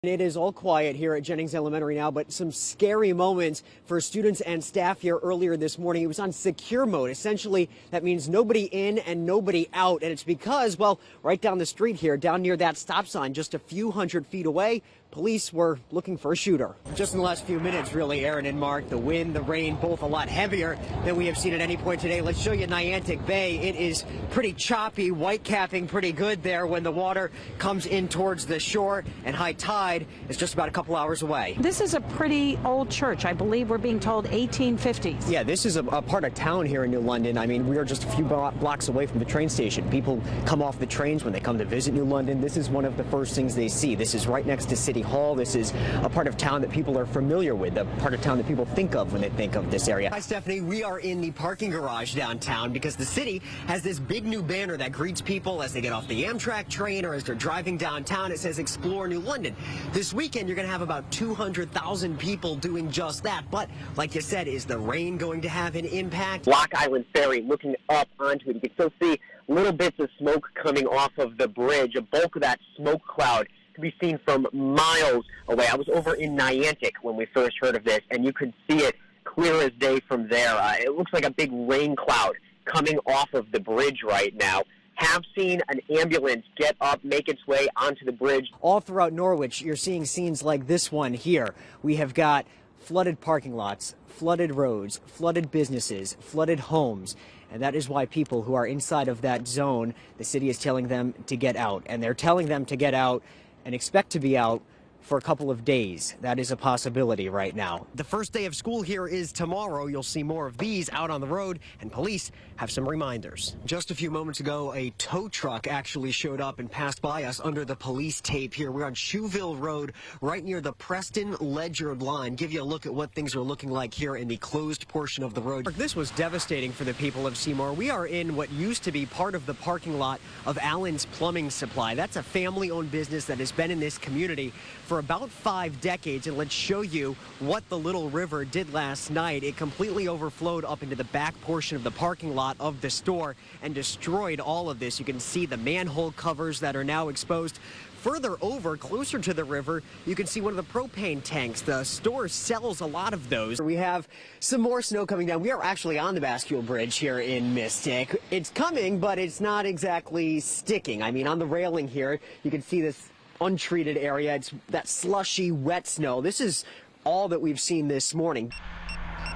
It is all quiet here at Jennings Elementary now, but some scary moments for students and staff here earlier this morning. It was on secure mode. Essentially, that means nobody in and nobody out. And it's because, well, right down the street here, down near that stop sign, just a few hundred feet away, police were looking for a shooter. Just in the last few minutes, really, Aaron and Mark, the wind, the rain, both a lot heavier than we have seen at any point today. Let's show you Niantic Bay. It is pretty choppy, white capping pretty good there when the water comes in towards the shore, and high tide is just about a couple hours away. This is a pretty old church. I believe we're being told 1850s. Yeah, this is a part of town here in New London. I mean, we are just a few blocks away from the train station. People come off the trains when they come to visit New London. This is one of the first things they see. This is right next to City Hall. This is a part of town that people are familiar with, a part of town that people think of when they think of this area. Hi, Stephanie. We are in the parking garage downtown because the city has this big new banner that greets people as they get off the Amtrak train or as they're driving downtown. It says Explore New London. This weekend, you're going to have about 200,000 people doing just that. But like you said, is the rain going to have an impact? Block Island Ferry, looking up onto it, you can still see little bits of smoke coming off of the bridge. A bulk of that smoke cloud can be seen from miles away. I was over in Niantic when we first heard of this, and you could see it clear as day from there. It looks like a big rain cloud coming off of the bridge right now. Have seen an ambulance get up, make its way onto the bridge. All throughout Norwich, you're seeing scenes like this one here. We have got flooded parking lots, flooded roads, flooded businesses, flooded homes. And that is why people who are inside of that zone, the city is telling them to get out. And they're telling them to get out and expect to be out for a couple of days. That is a possibility right now. The first day of school here is tomorrow. You'll see more of these out on the road, and police have some reminders. Just a few moments ago, a tow truck actually showed up and passed by us under the police tape here. We're on Shoeville Road, right near the Preston-Ledyard line. Give you a look at what things are looking like here in the closed portion of the road. This was devastating for the people of Seymour. We are in what used to be part of the parking lot of Allen's Plumbing Supply. That's a family-owned business that has been in this community for about 5 decades, and let's show you what the Little River did last night. It completely overflowed up into the back portion of the parking lot of the store and destroyed all of this. You can see the manhole covers that are now exposed. Further over, closer to the river, you can see one of the propane tanks. The store sells a lot of those. We have some more snow coming down. We are actually on the Bascule Bridge here in Mystic. It's coming, but it's not exactly sticking. I mean, on the railing here, you can see this untreated area. It's that slushy, wet snow. This is all that we've seen this morning.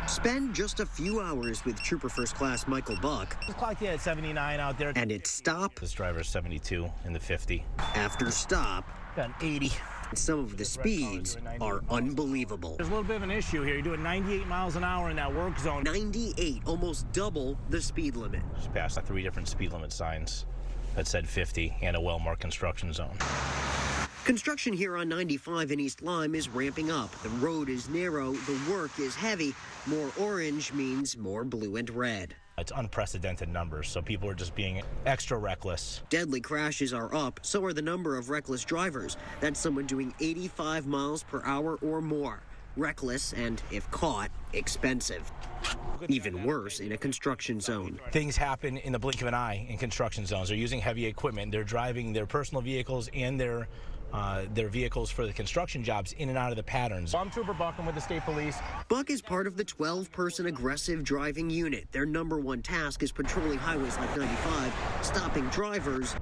Spend just a few hours with Trooper First Class Michael Buck. It's clocked in at 79 out there. And it's stop. This driver's 72 in the 50. After stop. Got 80. Some of the speeds are unbelievable. There's a little bit of an issue here. You're doing 98 miles an hour in that work zone. 98, almost double the speed limit. Just passed 3 different speed limit signs that said 50 and a well-marked construction zone. Construction here on 95 in East Lyme is ramping up. The road is narrow, the work is heavy. More orange means more blue and red. It's unprecedented numbers, so people are just being extra reckless. Deadly crashes are up, so are the number of reckless drivers. That's someone doing 85 miles per hour or more. Reckless and, if caught, expensive. Even worse in a construction zone. Things happen in the blink of an eye in construction zones. They're using heavy equipment. They're driving their personal vehicles and their vehicles for the construction jobs in and out of the patterns. I'm Trooper Buck. I'm with the state police. Buck is part of the 12-person aggressive driving unit. Their #1 task is patrolling highways like 95, stopping drivers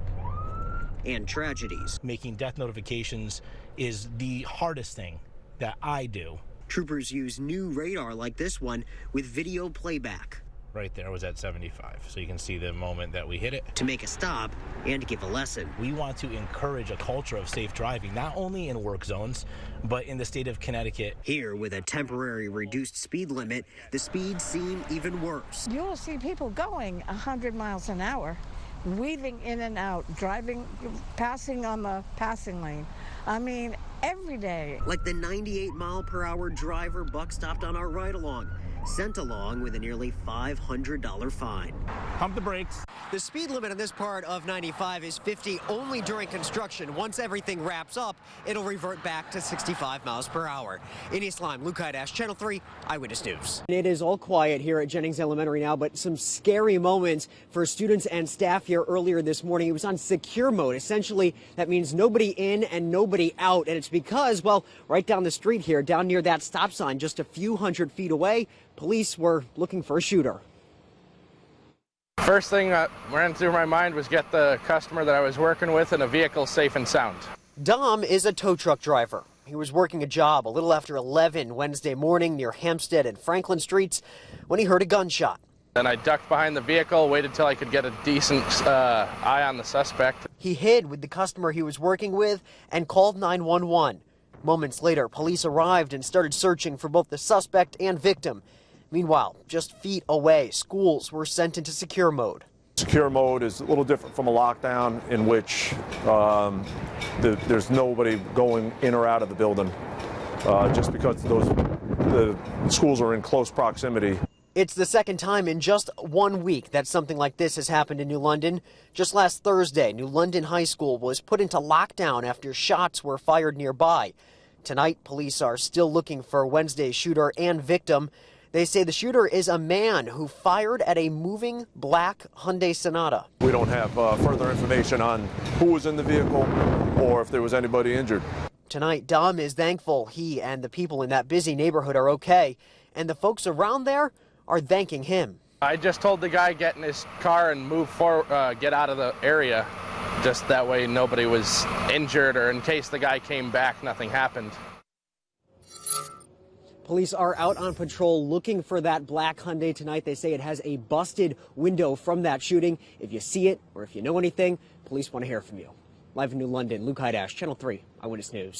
and tragedies. Making death notifications is the hardest thing that I do. Troopers use new radar like this one with video playback. Right there was at 75, so you can see the moment that we hit it. To make a stop and give a lesson. We want to encourage a culture of safe driving, not only in work zones, but in the state of Connecticut. Here, with a temporary reduced speed limit, the speeds seem even worse. You'll see people going 100 miles an hour, weaving in and out, driving, passing on the passing lane. I mean, every day. Like the 98-mile-per-hour driver Buck stopped on our ride-along, sent along with a nearly $500 fine. Pump the brakes. The speed limit on this part of 95 is 50 only during construction. Once everything wraps up, it'll revert back to 65 miles per hour. In East Lyme, Luke Hajdasz, Channel 3 Eyewitness News. It is all quiet here at Jennings Elementary now, but some scary moments for students and staff here earlier this morning. It was on secure mode. Essentially, that means nobody in and nobody out. And it's because, well, right down the street here, down near that stop sign, just a few hundred feet away, police were looking for a shooter. First thing that ran through my mind was get the customer that I was working with in a vehicle safe and sound. Dom is a tow truck driver. He was working a job a little after 11 Wednesday morning near Hampstead and Franklin Streets when he heard a gunshot. Then I ducked behind the vehicle, waited till I could get a decent eye on the suspect. He hid with the customer he was working with and called 911. Moments later, police arrived and started searching for both the suspect and victim. Meanwhile, just feet away, schools were sent into secure mode. Secure mode is a little different from a lockdown in which there's nobody going in or out of the building just because the schools are in close proximity. It's the second time in just 1 week that something like this has happened in New London. Just last Thursday, New London High School was put into lockdown after shots were fired nearby. Tonight, police are still looking for Wednesday's shooter and victim. They say the shooter is a man who fired at a moving black Hyundai Sonata. We don't have further information on who was in the vehicle or if there was anybody injured. Tonight, Dom is thankful he and the people in that busy neighborhood are okay, and the folks around there are thanking him. I just told the guy get in his car and move forward, get out of the area. Just that way nobody was injured, or in case the guy came back, nothing happened. Police are out on patrol looking for that black Hyundai tonight. They say it has a busted window from that shooting. If you see it or if you know anything, police want to hear from you. Live in New London, Luke Hajdasz, Channel 3 Eyewitness News.